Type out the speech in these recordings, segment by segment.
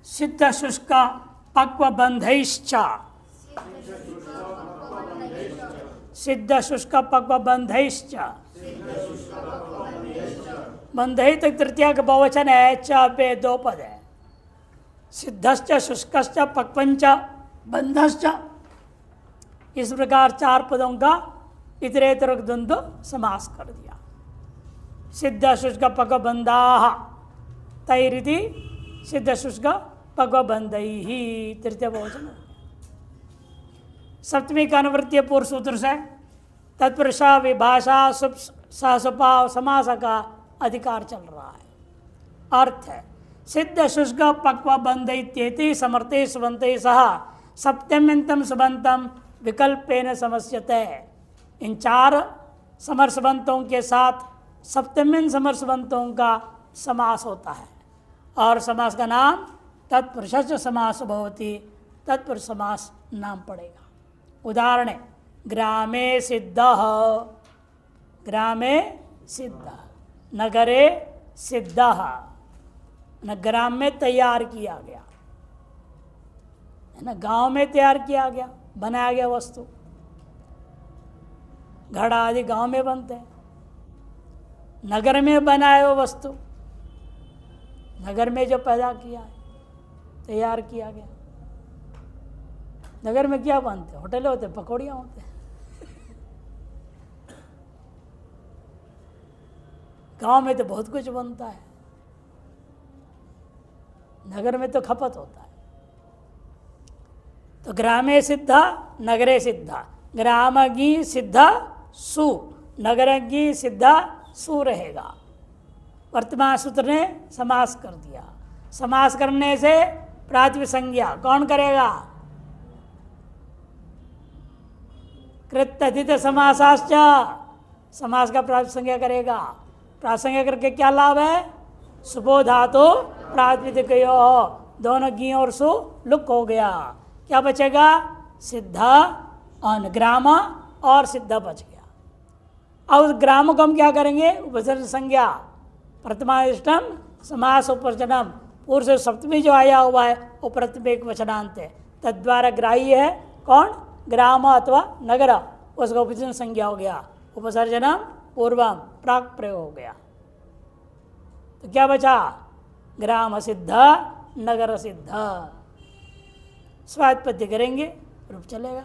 सिद्ध शुष्क पक्व बंधैश्च, सिद्ध शुष्क पक्व बंधैश्च, बंधई तक तृतीया का बहुवचन है, च पे दो पद है। सिद्धश्च शुष्कश्च पक्वंच बंधश्च, इस प्रकार चार पदों का इतरेतर द्वंद्व समास कर दिया। सिद्ध शुष्क पक्व बंधाः तैरिति सिद्ध शुष्क पक्व बंधैः तृतीय बहुवचन। सप्तमी का अनुवृत्तीय पूर्व सूत्र से तत्पुरुषा विभाषा सहस्वभाव समास का अधिकार चल रहा है। अर्थ है सिद्ध शुष्क पक्व बंध इत्येति समर्थे सुबंते सह सप्तम्यंतम सुबंतम विकल्पेन समस्यते। इन चार समरसबंतों के साथ सप्तम्यन समरसबंतों का समास होता है और समास का नाम तत्पुरुष समास भवति, तत्पुरुष समास नाम पड़ेगा। उदाहरण ग्रामे सिद्ध, ग्रामे सिद्ध, नगरे सिद्ध, न ग्राम में तैयार किया गया है ना, गांव में तैयार किया गया, बनाया गया वस्तु। घड़ा आदि गांव में बनते हैं। नगर में बनाए हुए वस्तु, नगर में जो पैदा किया है, तैयार किया गया। नगर में क्या बनते, होटल होते, पकौड़ियाँ होते हैं। गांव में तो बहुत कुछ बनता है, नगर में तो खपत होता है। तो ग्रामे सिद्ध नगरे सिद्ध, ग्रामगी सिद्ध सु, नगरगी सिद्ध सु रहेगा। वर्तमान सूत्र ने समास कर दिया। समास करने से प्रातिपदिक संज्ञा कौन करेगा? कृत्तधित समासाश्च, समास का प्रातिपदिक संज्ञा करेगा। प्रासंज्ञा करके क्या लाभ है? सुबो धातु प्रातिपदिक दोनों गी और सु लुक हो गया। क्या बचेगा? सिद्ध और ग्राम और सिद्ध बच गया। अब उस ग्राम को हम क्या करेंगे? उपसर्ग संज्ञा प्रथमाष्टम समास उपवचनम, पूर्व से सप्तमी जो आया हुआ है वो प्रत्येक वचनांत है, तद्वारा ग्राह्य है कौन? ग्राम अथवा नगर, उसका उपसर्ग संज्ञा हो गया। उपसर्जनम पूर्वम प्राक प्रयोग हो गया। तो क्या बचा? ग्राम सिद्ध नगर सिद्ध। स्वात्पत्ति करेंगे रूप चलेगा।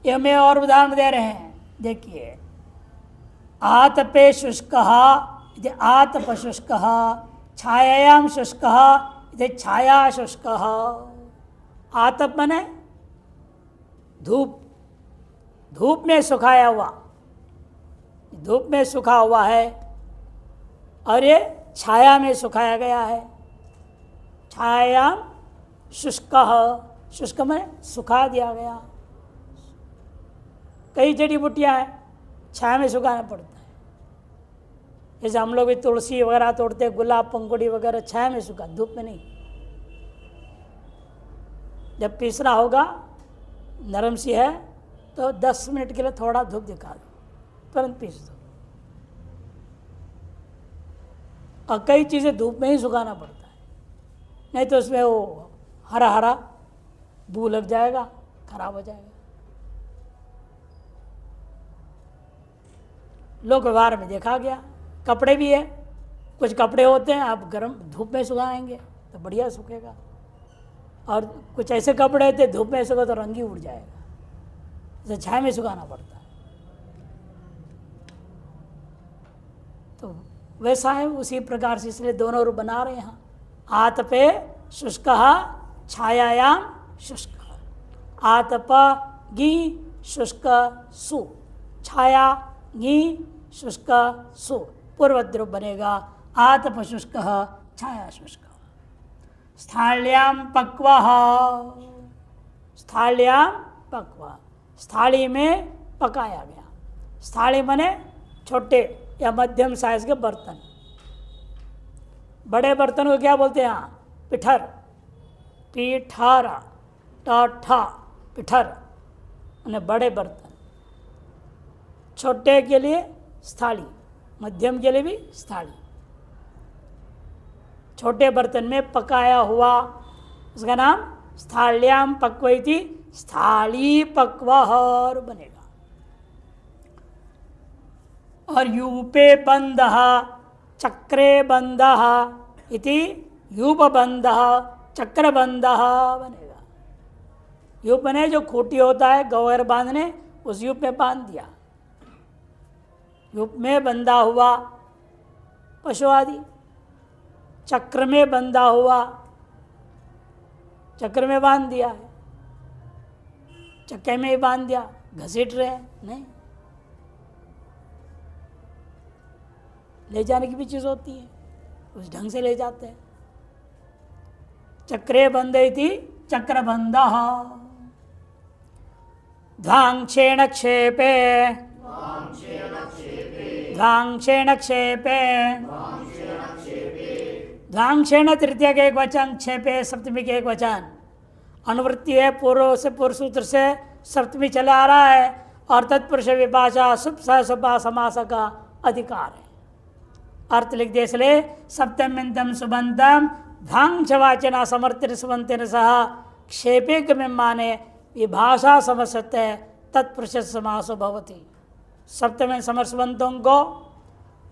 यह मैं और उदाहरण दे रहे हैं, देखिए। आतपे शुष्क इति आतप शुष्क, छायायाम शुष्क इति छाया शुष्क। आतप माने धूप, धूप में सुखाया हुआ, धूप में सूखा हुआ है, और ये छाया में सुखाया गया है। छायायाम शुष्क, शुष्क में सुखा दिया गया। कई जड़ी बूटियाँ हैं छाया में सुखाना पड़ता है। जैसे हम लोग भी तुलसी वगैरह तोड़ते हैं, गुलाब पंखुड़ी वगैरह छाया में सुखा, धूप में नहीं। जब पीसना होगा, नरम सी है तो 10 मिनट के लिए थोड़ा धूप दिखा दो, तुरंत पीस दो। और कई चीज़ें धूप में ही सुखाना पड़ता है, नहीं तो उसमें वो हरा हरा बू लग जाएगा, खराब हो जाएगा। लोक व्यवहार में देखा गया। कपड़े भी है, कुछ कपड़े होते हैं आप गर्म धूप में सुखाएंगे तो बढ़िया सूखेगा, और कुछ ऐसे कपड़े होते धूप में सूखा तो रंग ही उड़ जाएगा, इसे छाया में सुखाना पड़ता है। तो वैसा है, उसी प्रकार से इसलिए दोनों रूप बना रहे हैं यहाँ। आतपे शुष्क छायायाम शुष्क, आतप गी शुष्क सु, छाया गी शुष्क सु, पूर्वद्रुप बनेगा आतप शुष्क छाया शुष्क। स्थाल्याम पक्व, स्थाल्याम पक्व, स्थाली में पकाया गया। स्थाली माने छोटे या मध्यम साइज के बर्तन। बड़े बर्तन को क्या बोलते हैं? यहाँ पिठर, पीठर, टाठा पिठर, यानी बड़े बर्तन। छोटे के लिए स्थाली, मध्यम के लिए भी स्थाली। छोटे बर्तन में पकाया हुआ, उसका नाम स्थाल्याम पक्वैति स्थाली पक्वहर बनेगा। और यूपे बंध चक्रे बंध इति यूपबंध चक्रबंध बनेगा। यूप बने जो खूंटी होता है गौर बांधने, उस यूप में बांध दिया, यूप में बंधा हुआ पशु आदि, चक्र में बंधा हुआ, चक्र में बांध दिया है, चक्के में ही बांध दिया, घसीट रहे हैं नहीं, ले जाने की भी चीज होती है, उस ढंग से ले जाते हैं। चक्रे बंधे थी चक्रबंध ध्वांक्षेण क्षेपे ध्वांक्षेण क्षेपे ध्वांक्षेण तृतीय के एक वचन, क्षेपे सप्तमी के एक वचन। अनुवृत्ति है, पूर्व से पूर्व सूत्र से सप्तमी चला आ रहा है और तत्पुरुष विभाषा सुप सपा समास का अधिकार है। अर्थ लिख दे इसलिए सप्तम्यंतम सुबंतम ध्वांक्ष वाचना समर्थित सुबंतेन सह क्षेपे में माने विभाषा समस्ते तत्पुरुष समासो भवति। सप्तम समरसबंतों को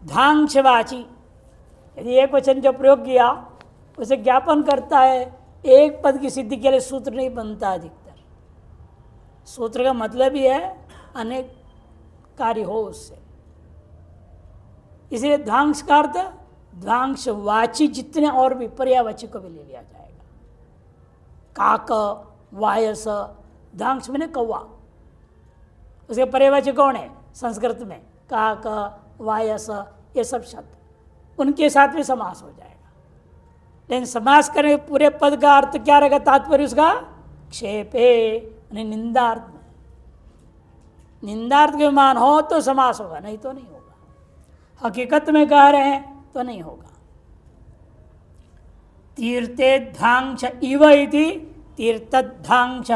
ध्वांक्षवाची, यदि एक वचन जो प्रयोग किया उसे ज्ञापन करता है, एक पद की सिद्धि के लिए सूत्र नहीं बनता। अधिकतर सूत्र का मतलब ही है अनेक कार्य हो उससे, इसलिए ध्वांश का अर्थ ध्वांशवाची जितने और भी पर्यायवाची को भी ले लिया जाएगा। काक वायस, ध्वांश मैंने कौवा, उसके पर्यायवाची कौन है संस्कृत में? काक वायस, ये सब शब्द उनके साथ भी समास हो जाएगा। लेकिन समास करने पूरे पद का अर्थ क्या रहेगा? तात्पर्य उसका क्षेपे निंदार्थ में, निंदार्थ के मान हो तो समास होगा, नहीं तो नहीं होगा। हकीकत में कह रहे हैं तो नहीं होगा। तीर्थे ध्वांश इव इति तीर्थध्वांश,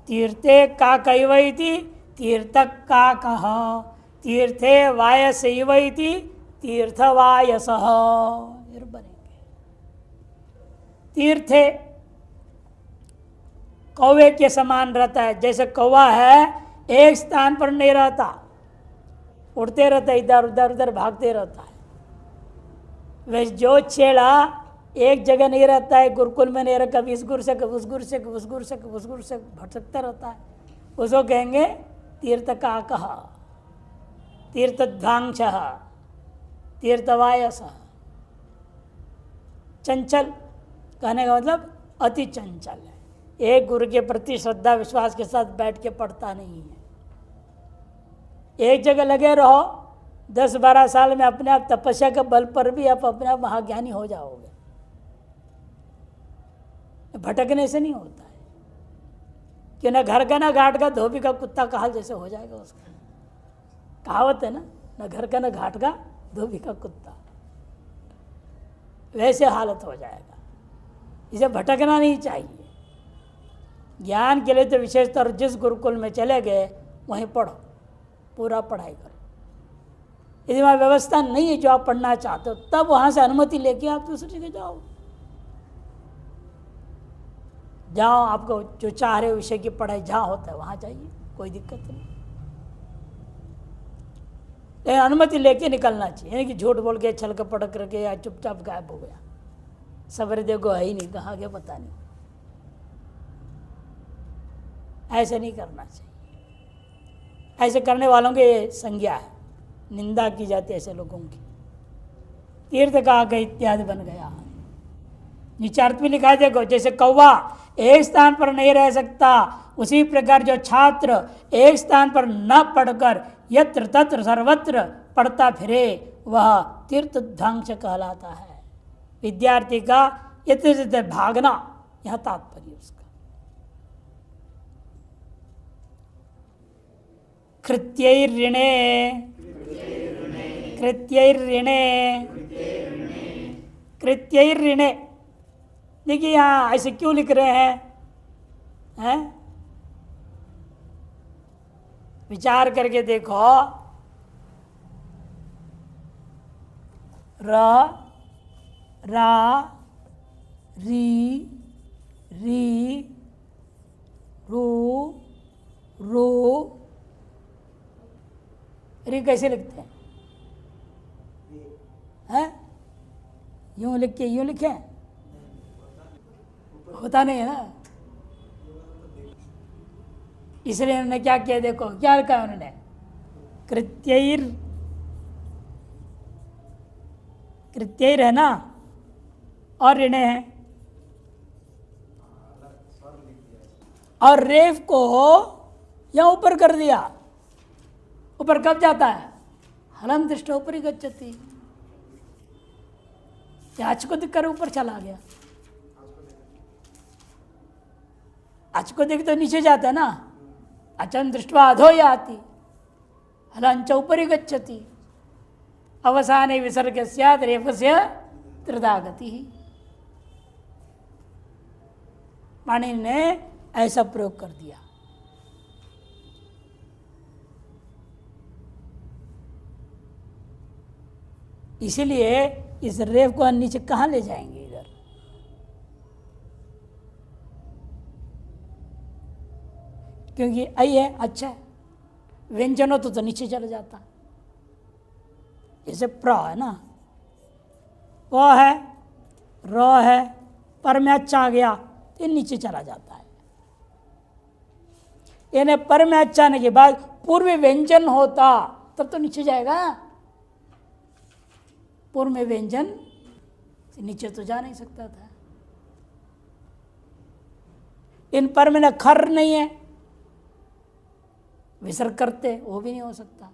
तीर्थे काक इव इति तीर्थक काक, तीर्थे वायस इव इति तीर्थवायस बनेंगे। तीर्थे कौवे के समान रहता है, जैसे कौवा है एक स्थान पर नहीं रहता, उड़ते रहता है, इधर उधर उधर भागते रहता है। वैसे जो चेड़ा एक जगह नहीं रहता है, गुरुकुल में नहीं रहता, कभी इस गुर से कभी उस गुर से उस गुर से उस गुर से भटकता रहता है, उसको कहेंगे तीर्थकाक, तीर्थध्वांश, तीर्थवायस। चंचल कहने का मतलब अति चंचल है, एक गुरु के प्रति श्रद्धा विश्वास के साथ बैठ के पढ़ता नहीं है। एक जगह लगे रहो 10-12 साल में अपने आप तपस्या के बल पर भी आप अपने आप महाज्ञानी हो जाओगे। भटकने से नहीं होता है कि ना घर का ना घाट का धोबी का कुत्ता का हाल जैसे हो जाएगा उसका। कहावत है ना घर का ना घाट का धोबी का कुत्ता, वैसे हालत हो जाएगा। इसे भटकना नहीं चाहिए। ज्ञान के लिए तो विशेषतौर जिस गुरुकुल में चले गए वहीं पढ़ो, पूरा पढ़ाई करो। यदि वहाँ व्यवस्था नहीं है जो आप पढ़ना चाहते हो, तब वहाँ से अनुमति लेके आप दूसरी जगह जाओ। जाओ, आपको जो चाह रहे विषय की पढ़ाई जहाँ होता है वहाँ जाइए, कोई दिक्कत नहीं। लेकिन अनुमति लेके निकलना चाहिए, यानी कि झूठ बोल के छल कपट करके या चुपचाप गायब हो गया, सवेरे देखो है ही नहीं, कहाँ गया पता नहीं। ऐसे नहीं करना चाहिए। ऐसे करने वालों के ये संज्ञा है, निंदा की जाती है ऐसे लोगों की। तीर्थ का इत्यादि बन गया। नीचे अर्थ में लिखा है देखो, जैसे कौवा एक स्थान पर नहीं रह सकता, उसी प्रकार जो छात्र एक स्थान पर न पढ़कर यत्र तत्र सर्वत्र पढ़ता फिरे वह तीर्थध्वांश कहलाता है। विद्यार्थी का यत्र भागना, यह तात्पर्य उसका। कृत्यैर्ऋणे कृत्यैर्ऋणे कृत्यैर्ऋणे, देखिए यहाँ ऐसे क्यों लिख रहे हैं? विचार करके देखो। रा, री, री, रू, रू। री कैसे लिखते हैं? हैं? यूं लिख के यूं लिखे? होता नहीं है ना, इसलिए उन्होंने क्या किया, देखो क्या लिखा है उन्होंने, कृत्यैर, कृत्यैर है ना, और ऋणे है, और रेफ को यहां ऊपर कर दिया। ऊपर कब जाता है? हलम दृष्ट ऊपरी गच्छति, आज को दिखकर ऊपर चला गया। आज को देख तो नीचे जाता है ना, अचन दृष्टवा अधो याति, हलंच ऊपरी गच्छति, अवसाने विसर्ग स्यात् रेफस्य त्रिधा गति। पाणिनि ने ऐसा प्रयोग कर दिया। इसीलिए इस रेफ को नीचे कहां ले जाएंगे? इधर क्योंकि आई है, अच्छा है, व्यंजन हो तो नीचे चला जाता। जैसे प्र है ना, प है, र है, पर में अच्छा आ गया तो ये नीचे चला जाता है। यानी पर में अच्छा आने के बाद पूर्व व्यंजन होता तब तो नीचे जाएगा। पूर्व में व्यंजन नीचे तो जा नहीं सकता था। इन पर में न खर नहीं है, विसर्ग करते वो भी नहीं हो सकता।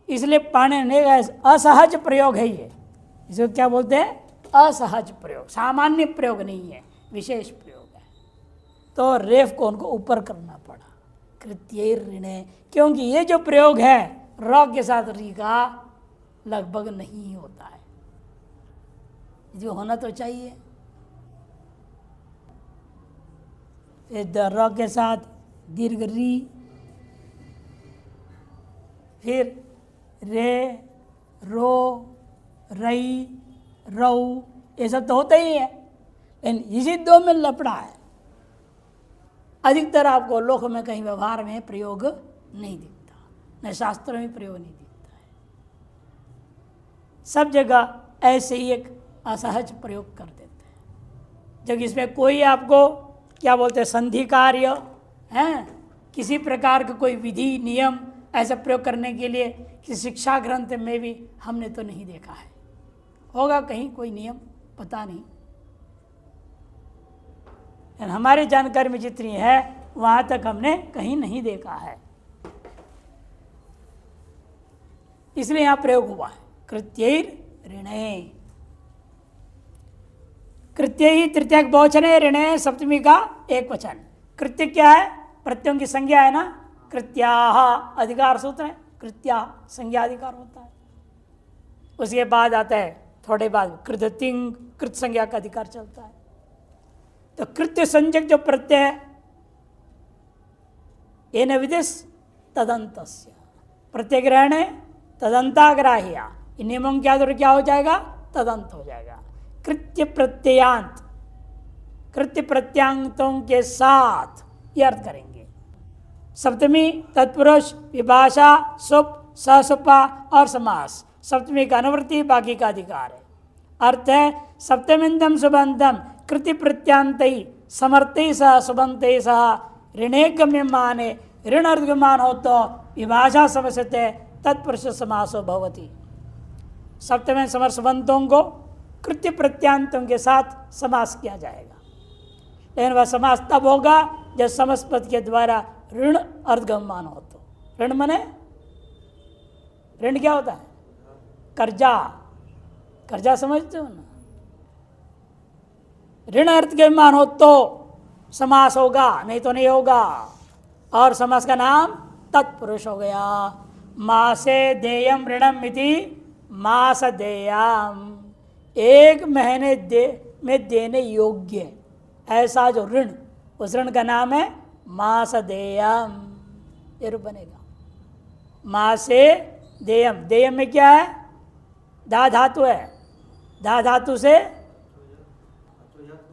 इसलिए पाणिनि ने असहज प्रयोग है ये, इसको क्या बोलते हैं? असहज प्रयोग, सामान्य प्रयोग नहीं है, विशेष प्रयोग है। तो रेफ को उनको ऊपर करना पड़ा, कृत्यैर ऋणे, क्योंकि ये जो प्रयोग है र के साथ री का लगभग नहीं होता है, जो होना तो चाहिए। र के साथ दीर्घ री, फिर रे, रो, रई, रऊ, ये सब तो होता ही है, लेकिन इसी दो में लपड़ा है। अधिकतर आपको लोक में कहीं व्यवहार में प्रयोग नहीं दिखता, न शास्त्रों में प्रयोग नहीं दिखता है। सब जगह ऐसे ही एक असहज प्रयोग कर देते हैं, जब इसमें कोई आपको क्या बोलते हैं, संधि कार्य हैं, किसी प्रकार का कोई विधि नियम ऐसा प्रयोग करने के लिए किसी शिक्षा ग्रंथ में भी हमने तो नहीं देखा है। होगा कहीं कोई नियम, पता नहीं, हमारी जानकारी में जितनी है वहां तक हमने कहीं नहीं देखा है। इसलिए यहां प्रयोग हुआ है कृत्यैर ऋणे। कृत्य ही तृतीया बहुवचन है, ऋणे सप्तमी का एक वचन। कृत्य क्या है? प्रत्ययों की संज्ञा है ना, कृत्याः अधिकार सूत्र है, कृत्या संज्ञा अधिकार होता है। उसके बाद आता है थोड़े बाद कृतिंग, कृत संज्ञा का अधिकार चलता है। तो कृत्य संज्ञक जो प्रत्यय है येन विदिश तदंतस्य, प्रत्यय ग्रहण है तदंताग्राह्य, इन नियमों के आधार क्या हो जाएगा? तदंत हो जाएगा। कृत्य प्रत्ययांत, कृत्य प्रत्यांतों के साथ ये अर्थ करेंगे। सप्तमी तत्पुरुष, विभाषा, सुप, ससुपा और समास, सप्तमी का अनुवृत्ति, बाकी का अधिकार है। अर्थ है सप्तमिंदम सुबंधम कृति प्रत्यांतई समर्थई सह सुबंतई सह ऋणे गम्यमाने, ऋण अर्धगमान हो तो विभाषा समस्यते तत्पुरुष समासो भवति। सप्तम समर सुबंतों को कृत्य प्रत्यांतों के साथ समास किया जाएगा, लेकिन वह समास तब होगा जब समस्पद के द्वारा ऋण अर्धगम्यमान हो तो। ऋण मने, ऋण क्या होता है? कर्जा, कर्जा समझते हो ना? ऋण अर्धगम्यमान हो तो समास होगा, नहीं तो नहीं होगा। और समास का नाम तत्पुरुष हो गया। मासे देयम ऋणम इति मास देयम, एक महीने में देने योग्य ऐसा जो ऋण, उस ऋण का नाम है मास देयम। ये रूप बनेगा मासे देयम। देयम में क्या है? धा धातु है, धा धातु से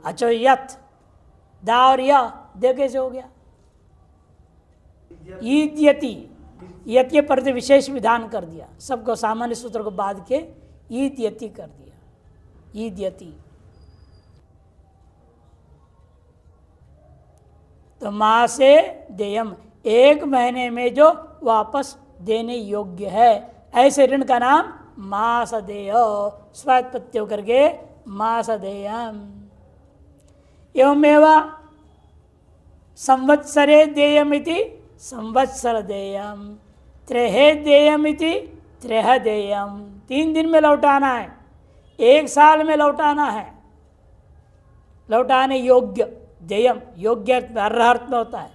अचो यथ, दा और या दे कैसे हो गया? ईद्यति, यति पर विशेष विधान कर दिया, सबको सामान्य सूत्र को बांध के ईद्यति कर दिया, ईद्यति। तो मासे देयम, एक महीने में जो वापस देने योग्य है, ऐसे ऋण का नाम मासदेय, स्वायत्त प्रत्यय होकर के मासदेयम। एवमेव संवत्सरे देयमिति संवत्सर देयम, त्रेहे देयमिति त्रेह देयम, 3 दिन में लौटाना है, 1 साल में लौटाना है, लौटाने योग्य देयम, योग्य अर्ह अर्थ में होता है,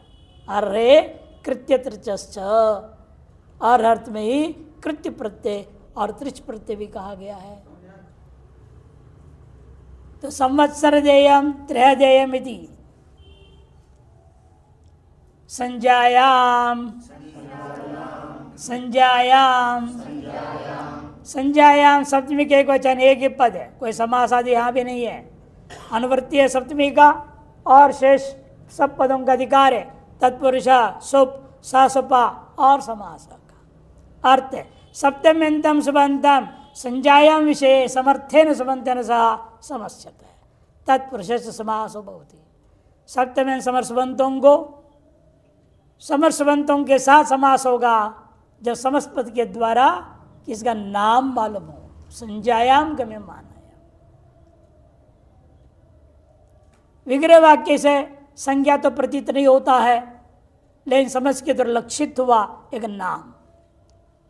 अर्हे कृत्य त्रिचश्च, अर्ह अर्थ में ही कृत्य प्रत्यय और त्रिच प्रत्यय भी कहा गया है। तो संवत्सर देयम त्रय देयम इति संजायाम, संजायाम, संजायाम सप्तमी के एक वचन, एक ही पद है, कोई समास आदि यहाँ भी नहीं है, अनुवृत्ति है सप्तमी का और शेष सब पदों का अधिकार है, तत्पुरुषा सुप सासुपा और समास का अर्थ है। सप्तम्यंतम सुबंतम संजायाम विषय समर्थेन सुबंतन सह समस्यते, तत्पुरुष से समासो भवति। सप्तम समरसबंतों को समरसबंतों के साथ समास होगा जब समस्त पद के द्वारा किसका नाम मालूम हो, संजायाम का में माना है। विग्रह वाक्य से संज्ञा तो प्रतीत नहीं होता है, लेकिन समझ के द्वारा लक्षित हुआ एक नाम,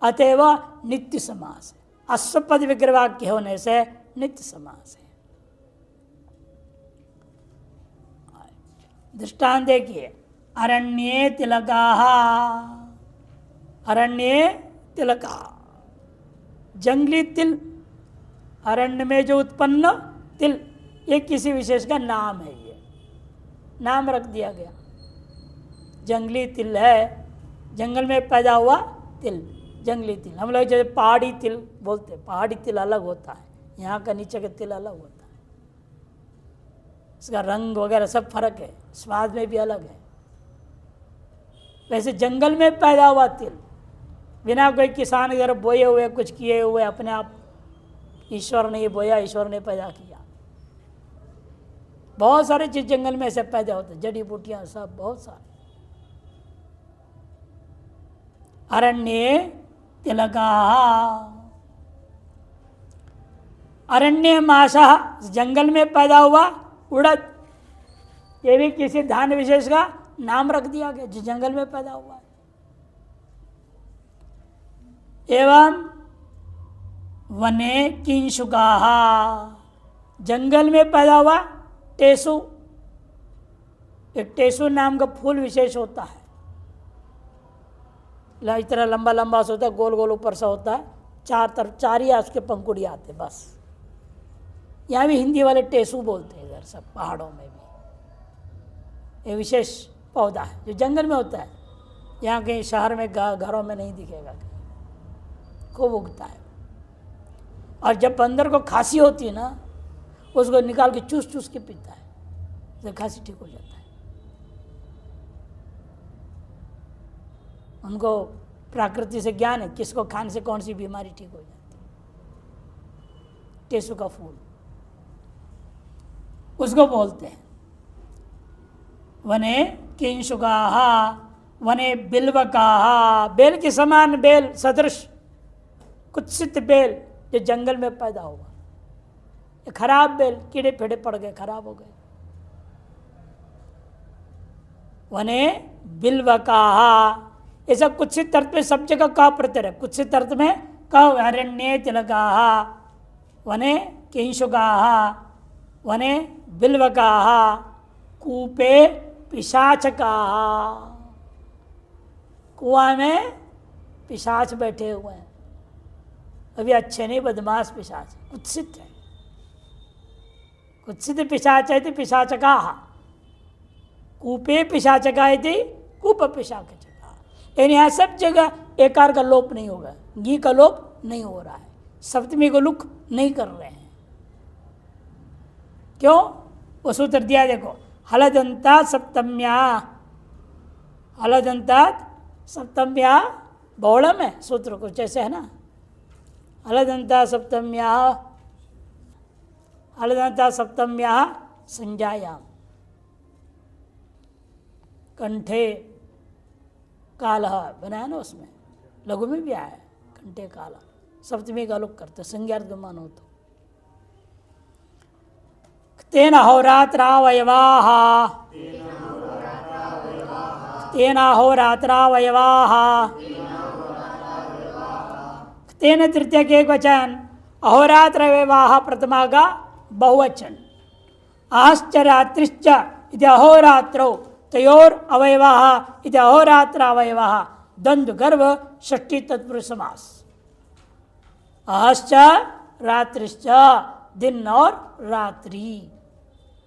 अतएव नित्य समास है। अश्वपद विग्रह वाक्य होने से नित्य समास है। दृष्टांत देखिए, अरण्ये तिलकाः, अरण्ये तिलका, जंगली तिल, अरण्य में जो उत्पन्न तिल, ये किसी विशेष का नाम है, ये नाम रख दिया गया। जंगली तिल है, जंगल में पैदा हुआ तिल, जंगली तिल। हम लोग जैसे पहाड़ी तिल बोलते हैं, पहाड़ी तिल अलग होता है, यहाँ का नीचे का तिल अलग होता है, इसका रंग वगैरह सब फर्क है, स्वाद में भी अलग है। वैसे जंगल में पैदा हुआ तिल, बिना कोई किसान इधर बोए हुए कुछ किए हुए, अपने आप ईश्वर ने बोया, ईश्वर ने पैदा किया। बहुत सारे चीज जंगल में ऐसे पैदा होते, जड़ी बूटियां सब बहुत सारे। अरण्ये तिलकाः, अरण्य माशा, जंगल में पैदा हुआ उड़द, ये भी किसी धान विशेष का नाम रख दिया गया जो जंगल में पैदा हुआ है। एवं वने किंशुकाः, जंगल में पैदा हुआ टेसु, एक टेसु नाम का फूल विशेष होता है, इतना लंबा लंबा सा होता है, गोल गोल ऊपर सा होता है, चार तरफ चार ही उसके पंखुड़ी आते बस। यहाँ भी हिंदी वाले टेसु बोलते हैं इधर सब, पहाड़ों में भी ये विशेष पौधा है जो जंगल में होता है, यहाँ कहीं शहर में घरों में नहीं दिखेगा, खूब उगता है। और जब बंदर को खांसी होती है ना, उसको निकाल के चूस चूस के पीता है, तो खांसी ठीक हो जाता है। उनको प्रकृति से ज्ञान है किसको खाने से कौन सी बीमारी ठीक हो जाती है। टेसु का फूल उसको बोलते हैं। वने किंशुकाः, वने बिल्वकाः, बेल के समान, बेल सदृश कुत्सित बेल जो जंगल में पैदा हुआ, ये खराब बेल, कीड़े फेड़े पड़ गए, खराब हो गए। वने बिल्वकाः, ये सब कुत्सित अर्थ में सब जगह का प्रत्यय है, कुत्सित अर्थ में कहो। अरण्ये तिलकाः, वने किंशुकाः, वने बिल्वकाः, कूपे पिशाचकाः, कुआं में पिशाच बैठे हुए हैं, अभी अच्छे नहीं, बदमाश पिशाच, कुत्सित है, कुत्सित पिशाच है, पिशाचकाः, कूपे पिशाचकाः इति कूप पिशाचकाः। यानी यहाँ सब जगह एकार का लोप नहीं होगा, गी का लोप नहीं हो रहा है, सप्तमी को लुक नहीं कर रहे हैं। क्यों? वो सूत्र दिया देखो, हलदंता सप्तम्या, हलदंता सप्तम्या बहुलम है सूत्र कुछ ऐसे है ना, हलदंता सप्तम्या, हलदंता सप्तम्या संज्ञायाम, कंठे काल बनाया ना, उसमें लघु में भी आया है कंठे काल, सप्तमी का लुक करते संज्ञार्थमान हो तो। तेन अहोरात्रावयवाः, तेन अहोरात्रावयवाः, तेन तृतीय के एक वचन, अहोरात्रावयवाः प्रथमा का बहुवचन, आश्चर्यात्रिश्च इति अहोरात्रौ तयोर अवयवाः इति अहोरात्रावयवाः द्वंद्व गर्भ षष्ठी तत्पुरुष समास। अहश्च रात्रिश्च दिन और रात्रि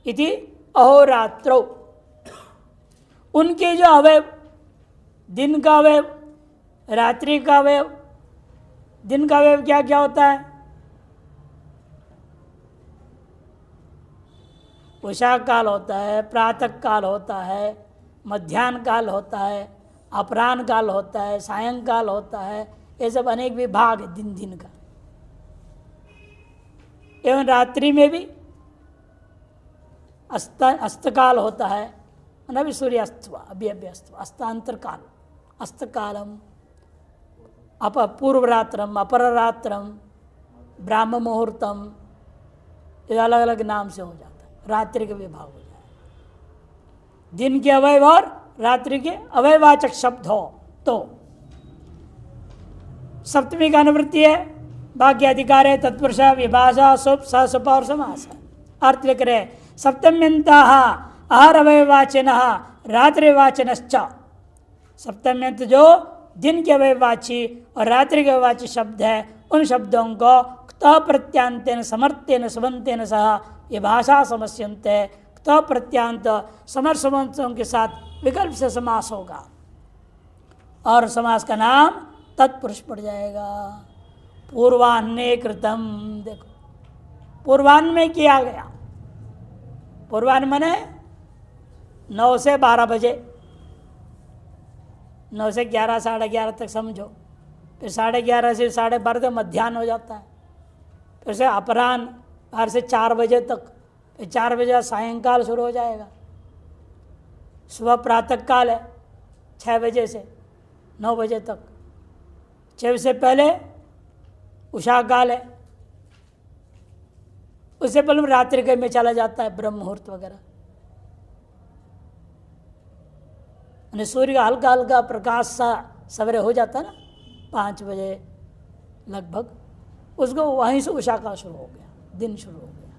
इति अहोरात्रौ, उनके जो अवयव, दिन का अवयव, रात्रि का अवयव, दिन का अवयव क्या क्या होता है? उषा काल होता है, प्रातः काल होता है, मध्याह्न काल होता है, अपराह्न काल होता है, सायंकाल होता है, ये सब अनेक विभाग है दिन दिन का। एवं रात्रि में भी अस्तकाल होता है, अभी सूर्यास्त हुआ, अभी अस्त हुआ, अस्तांतर काल, अस्तकालम, पूर्वरात्रम, अपररात्रम, ब्राह्म मुहूर्तम, ये अलग अलग नाम से हो जाता है, रात्रि के विभाग हो जाए। दिन के अवयव और रात्रि के अवयवाचक शब्द हो तो सप्तमी का अनुवृत्ति है, भाग्य अधिकार है, तत्पुरुष, विभाषा, सुप, सहसुप और समास। अर्थ लिख रहे सप्तम्यंता आहार अवयवाचिन रात्रिवाचिनश्च, सप्तम्यंत जो दिन के अवयवाची और रात्रि के अवयवाची शब्द है, उन शब्दों को क्त प्रत्यांतेन समर्थेन सुबंतेन सह ये भाषा समस्यन्ते, क्त प्रत्यांत समर समर्थों के साथ विकल्प से समास होगा और समास का नाम तत्पुरुष पड़ जाएगा। पूर्वान्ने कृतम, देखो पूर्वान्न में किया गया, पूर्वान्न मने 9 से 12 बजे, 9 से 11, 11:30 तक समझो, फिर 11:30 से 12:30 तक मध्याह्न हो जाता है, फिर से अपराह्न 12 से 4 बजे तक, फिर 4 बजे सायंकाल शुरू हो जाएगा। सुबह प्रातः काल है 6 बजे से 9 बजे तक, 6 बजे से पहले उषा काल है, उससे पहले रात्रि के में चला जाता है ब्रह्म मुहूर्त वगैरह। सूर्य का हल्का हल्का प्रकाश सा सवेरे हो जाता है ना 5 बजे लगभग, उसको वहीं से उषा काल शुरू हो गया, दिन शुरू हो गया,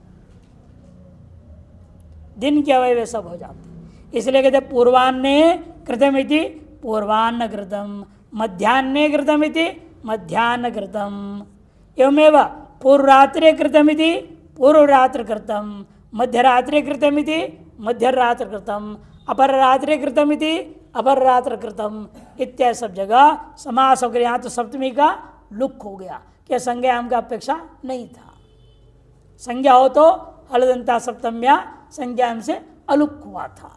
दिन के अवयव सब हो जाते हैं। इसलिए कहते पूर्वान्ने कृतमिति पूर्वान्न कृतम, मध्याह्ने कृतमिति मध्याह्न कृतम, एवमेव पूर्वरात्रे कृतमिति पूर्वरात्र कृतम, मध्यरात्रे कृतमिति मध्यरात्र कृतम, अपररात्रे कृतमिति अपररात्र कृतम, इत्यादि सब जगह समास हो गया। यहाँ तो सप्तमी का लुक हो गया, क्या संज्ञा हम का अपेक्षा नहीं था। संज्ञा हो तो हलदंता सप्तम्या संज्ञा से अलुक हुआ था।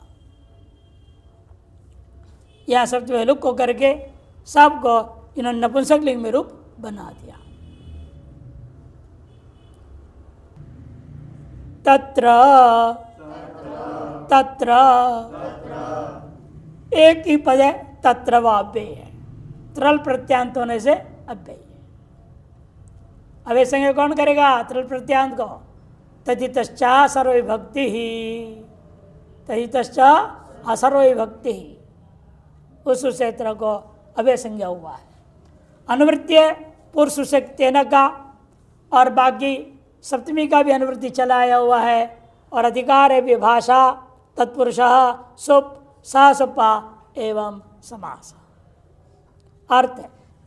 यहाँ सप्तमी लुक हो करके सबको इन्होंने नपुंसक लिंग में रूप बना दिया। तत्र तत्र एक ही पद है, तत्र व अव्यय है, त्रल प्रत्यांत होने से अव्यय है। अव्यय संज्ञा कौन करेगा त्रल प्रत्यांत को? तदितश्चा सर्वविभक्ति ही, तदितश्चा असर्वविभक्ति ही, उस क्षेत्र को अव्यय संज्ञा हुआ है। अनुवृत्ति पुरुष से तेन का और बाकी सप्तमी का भी अनुवृत्ति चलाया हुआ है, और अधिकार है विभाषा, तत्पुरुष, सुप, सहसुपा एवं समास। अर्थ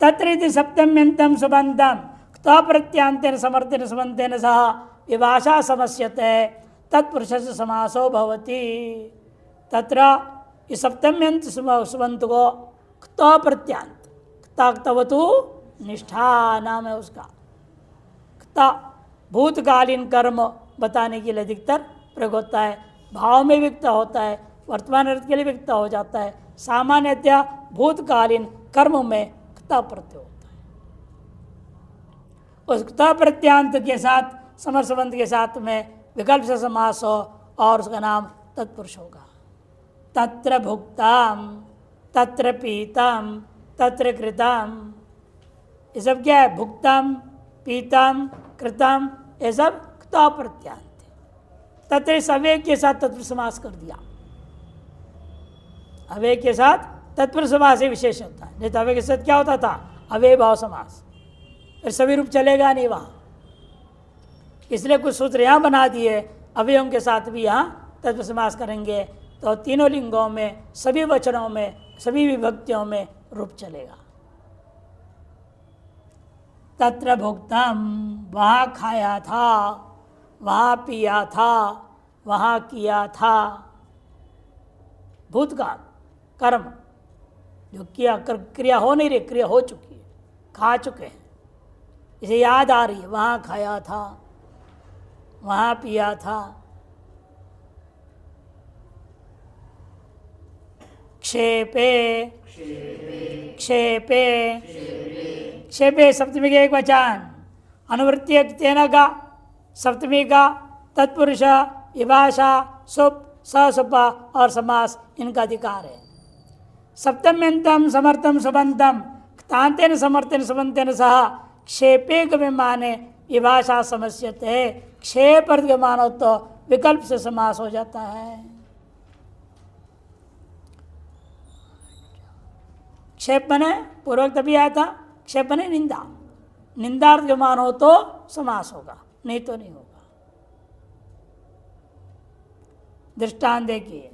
तत्र सप्तम्यंतम सुबंधम प्रत्यांतेन समर्थेन सुबंतेन सह विभाषा समस्यते तत्पुरुष से समासो भवति। तत्र इस सप्तम्यंत सुबंत को प्रत्यांत ताक्तवतु निष्ठा नाम है उसका, क्ता भूतकालीन कर्म बताने के लिए अधिकतर प्रयोग होता है। भाव में विक्त होता है, वर्तमान अर्थ के लिए विक्त हो जाता है। सामान्यतया भूतकालीन कर्म में क्ता प्रत्यय होता है। उस क्ता प्रत्यांत के साथ समर संबंध के साथ में विकल्प से समास हो और उसका नाम तत्पुरुष होगा। तत्र भुक्ताम, तत्र पीतम, तत्र कृतम, ये सब क्या है? भुक्तम, पीतम, कृतम, ये सब क्ता प्रत्यांत। तत्र इस अव्यय के साथ तत्पुरुष समास कर दिया। अव्यय के साथ तत्पुरुष समास से विशेष होता है। नहीं तो अव्यय के साथ क्या होता था? अव्यय भाव समास, फिर सभी रूप चलेगा नहीं वहाँ। इसलिए कुछ सूत्र यहाँ बना दिए, अवयवों के साथ भी यहाँ तत्पुरुष समास करेंगे तो तीनों लिंगों में, सभी वचनों में, सभी विभक्तियों में रूप चलेगा। तत्र भुक्तम, वहाँ खाया था, वहाँ पिया था, वहाँ किया था। भूतकाल कर्म जो किया, क्रिया हो नहीं रही, क्रिया हो चुकी है, खा चुके हैं, इसे याद आ रही है, वहाँ खाया था, वहाँ पिया था। क्षेपे, क्षेपे, क्षेपे सप्तमी के एक वचन, अनुवृत्ति तेन का, सप्तमी का तत्पुरुष, विभाषा, सुप, ससुप और समास इनका अधिकार है। सप्तम्यंतम समर्थम सुबंतम क्तांतेन समर्थन सुबंतेन सह क्षेपे गम्यमाने विभाषा समस्यते। क्षेप अर्धगमान हो तो विकल्प से समास हो जाता है। क्षेप बने पूर्वक तभी आया था, क्षेप बने निंदा, निंदार्धगमान हो तो समास होगा, नहीं तो नहीं होगा। दृष्टांत देखिए,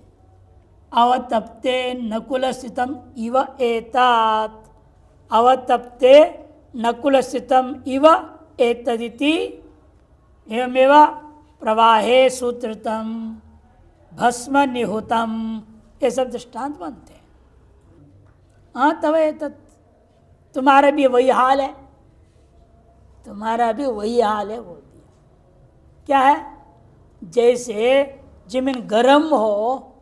अवतप्ते नकुल स्थितम इव एतात, अवतप्ते नकुल स्थितम इव एतदिति एवमेव प्रवाहे सूत्रतम भस्म निहुतम, ये सब दृष्टांत बनते हैं। हाँ तब एतत्, तुम्हारा भी वही हाल है, तुम्हारा भी वही हाल है बोल दिया। क्या है? जैसे जमीन गर्म हो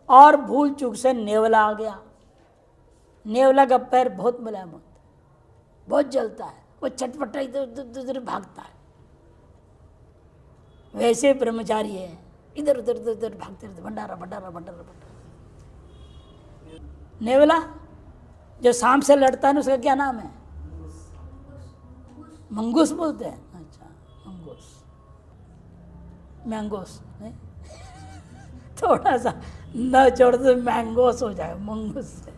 और भूल चूक से नेवला आ गया, नेवला का पैर बहुत मुलायम होता है, बहुत जलता है, वो चटपटा इधर उधर भागता है। वैसे ब्रह्मचारी है, इधर उधर इधर उधर भागते रहते, भंडारा भंडारा भंडारा भंडारा। नेवला जो सांप से लड़ता है ना, उसका क्या नाम है? मंगूस बोलते हैं। अच्छा, मंगूस, मैंगोस नहीं? थोड़ा सा न छोड़ तो मैंगोस हो जाए, मंगूस से।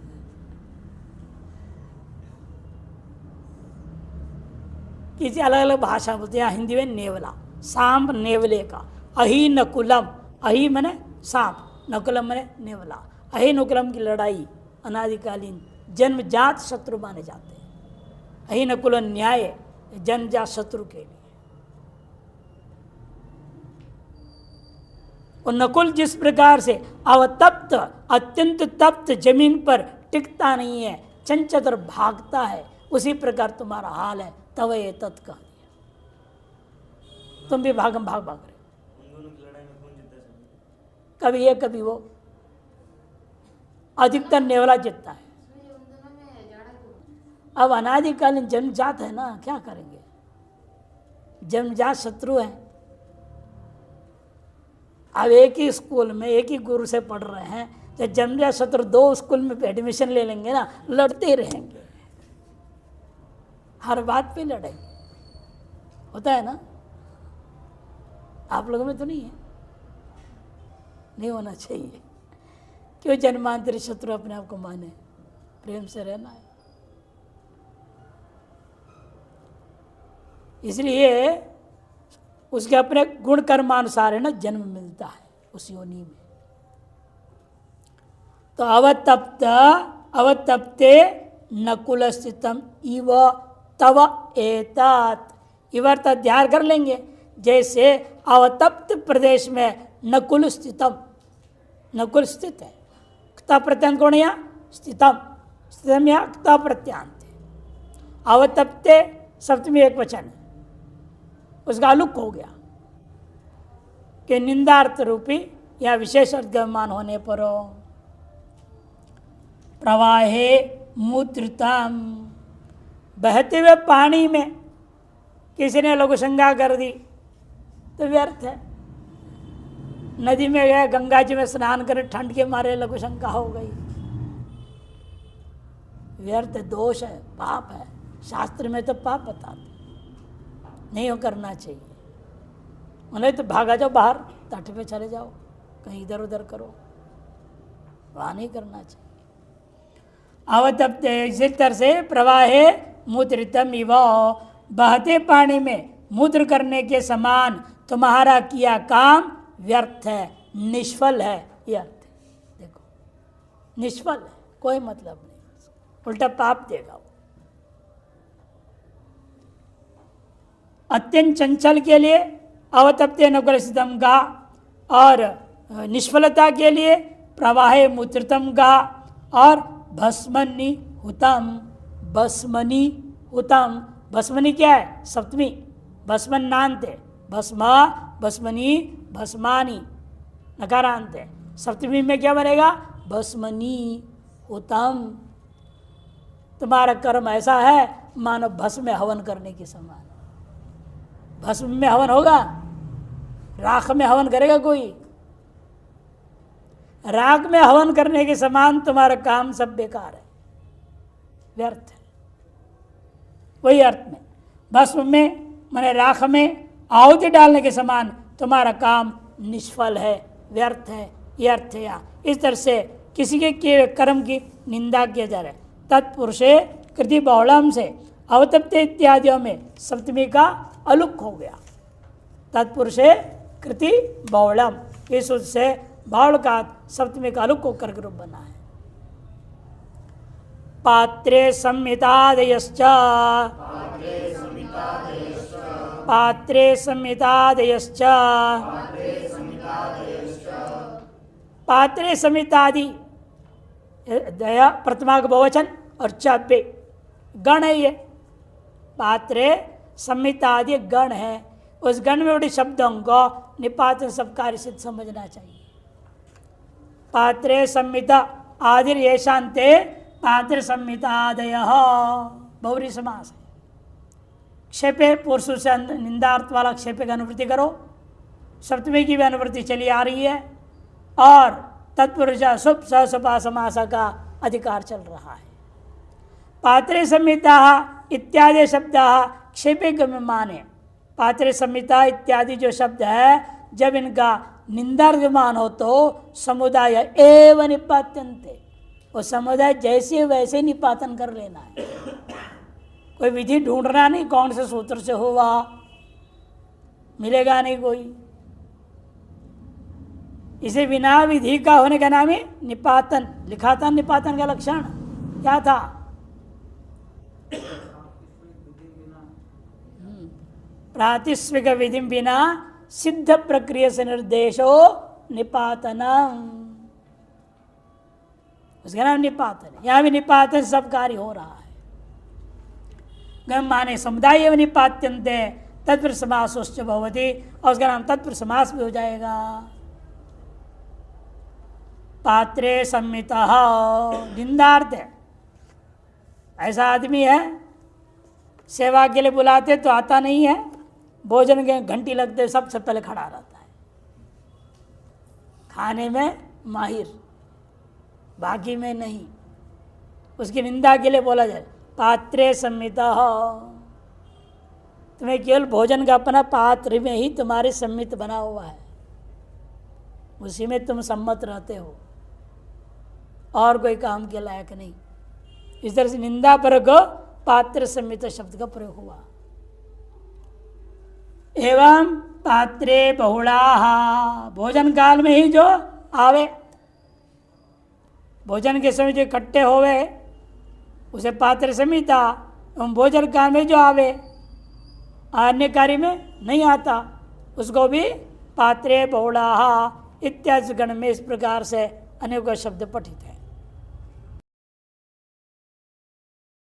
किसी अलग अलग भाषा बोलते हैं। हिंदी में नेवला, सांप नेवले का। अहि नकुलम, अहि मने सांप, नकुलम मने नेवला। अहि नकुलम की लड़ाई अनादिकालीन जन्मजात शत्रु माने जाते हैं। अहि नकुल न्याय, जन्मजात शत्रु के लिए। और नकुल जिस प्रकार से अवतप्त, अत्यंत तप्त जमीन पर टिकता नहीं है, चंचल भागता है, उसी प्रकार तुम्हारा हाल है। तव ये तत् कह दिया, तुम भी भागम भाग भाग रहे। कभी ये कभी वो, अधिकतर नेवला जीतता है। अब अनादिकालीन जन्मजात है ना, क्या करेंगे? जन्मजात शत्रु है। अब एक ही स्कूल में एक ही गुरु से पढ़ रहे हैं, जब जन्मजात शत्रु दो स्कूल में एडमिशन ले लेंगे ना, लड़ते ही रहेंगे, हर बात पे लड़ेंगे। होता है ना? आप लोगों में तो नहीं है, नहीं होना चाहिए। क्यों जन्मांतरी शत्रु अपने आप को माने? प्रेम से रहना है। इसलिए उसके अपने गुण कर्मानुसार है ना जन्म मिलता है उस योनि में। तो अवतप्त, अवतप्ते नकुल स्थितम इव तव एतात, इवर्त ध्यान कर लेंगे। जैसे अवतप्त प्रदेश में नकुल स्थितम, नकुल स्थित है, क्ता प्रत्यांत कौन है यहाँ? स्थितम, स्थितम यहाँ क्ता प्रत्यांत है। अवतप्ते सप्तमी एक वचन है, उसका अलुक हो गया कि निंदार्थ रूपी या विशेष अर्धमान होने पर हो। प्रवाहे मूत्रतम, बहते हुए पानी में किसी ने लघु शंका कर दी तो व्यर्थ है। नदी में गए, गंगा जी में स्नान करे, ठंड के मारे लघु शंका हो गई, व्यर्थ, दोष है, पाप है। शास्त्र में तो पाप बताते नहीं हो करना चाहिए। उन्हें तो भागा जाओ बाहर, तट पे चले जाओ, कहीं इधर उधर करो, वहाँ नहीं करना चाहिए। अवतप्ते, इसी तरह से प्रवाहे मूत्रितम इव, बहते पानी में मूत्र करने के समान तुम्हारा किया काम व्यर्थ है, निष्फल है, ये अर्थ है। देखो, निष्फल है, कोई मतलब नहीं, उल्टा पाप देगा वो। अत्यंत चंचल के लिए अवतप्ते नकुलसितम गा, और निष्फलता के लिए प्रवाहे मूत्रतम गा, और भस्मनी हुतम, भस्मनी हुतम। भस्मनी क्या है? सप्तमी, भस्मन नान्त है, भस्मा, भस्मनी, भस्मानी नकारांत है। सप्तमी में क्या बनेगा? भस्मनी हुतम। तुम्हारा कर्म ऐसा है मानो भस्म में हवन करने के समान। भस्म में हवन होगा? राख में हवन करेगा कोई? राख में हवन करने के समान तुम्हारा काम सब बेकार है, व्यर्थ है। वही अर्थ में भस्म में माने राख में आहुति डालने के समान तुम्हारा काम निष्फल है, व्यर्थ है, ये अर्थ है। इस तरह से किसी के कर्म की निंदा किया जा रहा है। तत्पुरुषे कृति बहुलम से अवतप्ते इत्यादियों में सप्तमी का अलुक हो गया। तत्पुरुषे कृति बहुलम, इस उससे बाहुल का सप्तमी का अलुक होकर के रूप बना है। पात्रे संहितादयश्च, पात्रे संहितादयश्च, पात्रे संहितादि दया प्रथमा का बहुवचन और चब्बे गण है। ये पात्रे संहितादि गण है, उस गण में बड़े शब्दों को निपातन सब कार्य सिद्ध समझना चाहिए। पात्रे संहिता आदिर येषान्ते पात्र संहितादयः बहुरी समास है। क्षेपे पुरुषों से निंदार्थ वाला क्षेपे का अनुवृत्ति करो, सप्तमी की भी अनुवृत्ति चली आ रही है, और तत्पुरुष सुप सपा समासा का अधिकार चल रहा है। पात्रे संहिता इत्यादि शब्द क्षेपे गम्यमान है। पात्रे संहिता इत्यादि जो शब्द है, जब इनका निंदार्गमान हो तो समुदाय एवं निपात्यन्ते, वो समुदाय जैसे वैसे निपातन कर लेना है। कोई विधि ढूंढना नहीं, कौन से सूत्र से हुआ, मिलेगा नहीं कोई। इसे बिना विधि का होने का नाम है निपातन। लिखा था निपातन का लक्षण क्या था? प्रातिस्विक विधि बिना सिद्ध प्रक्रिया से निर्देशो निपातनम, उसका नाम निपातन है। यहां भी निपातन सब कार्य हो रहा है। गम माने समुदाय एवं निपात्यन्ते तत्पुरुष समासोश्च भवति, और उसका नाम तत्पुरुष समास भी हो जाएगा। पात्रे संहिता निंदार्थ है। ऐसा आदमी है सेवा के लिए बुलाते तो आता नहीं है, भोजन के घंटी लगते सबसे पहले खड़ा रहता है, खाने में माहिर, बाकी में नहीं। उसकी निंदा के लिए बोला जाए पात्रे संहिता। तुम्हें केवल भोजन का अपना पात्र में ही तुम्हारे सम्मित बना हुआ है, उसी में तुम सम्मत रहते हो, और कोई काम के लायक नहीं। इस तरह से निंदा पर पात्र संहिता शब्द का प्रयोग हुआ। एवं पात्रे बहुलाः, भोजन काल में ही जो आवे, भोजन के समय जो इकट्ठे होवे उसे पात्र संहिता। एवं भोजन काल में जो आवे, अन्य कार्य में नहीं आता, उसको भी पात्रे बहुलाः इत्यादि गण में इस प्रकार से अनेक शब्द पठित है।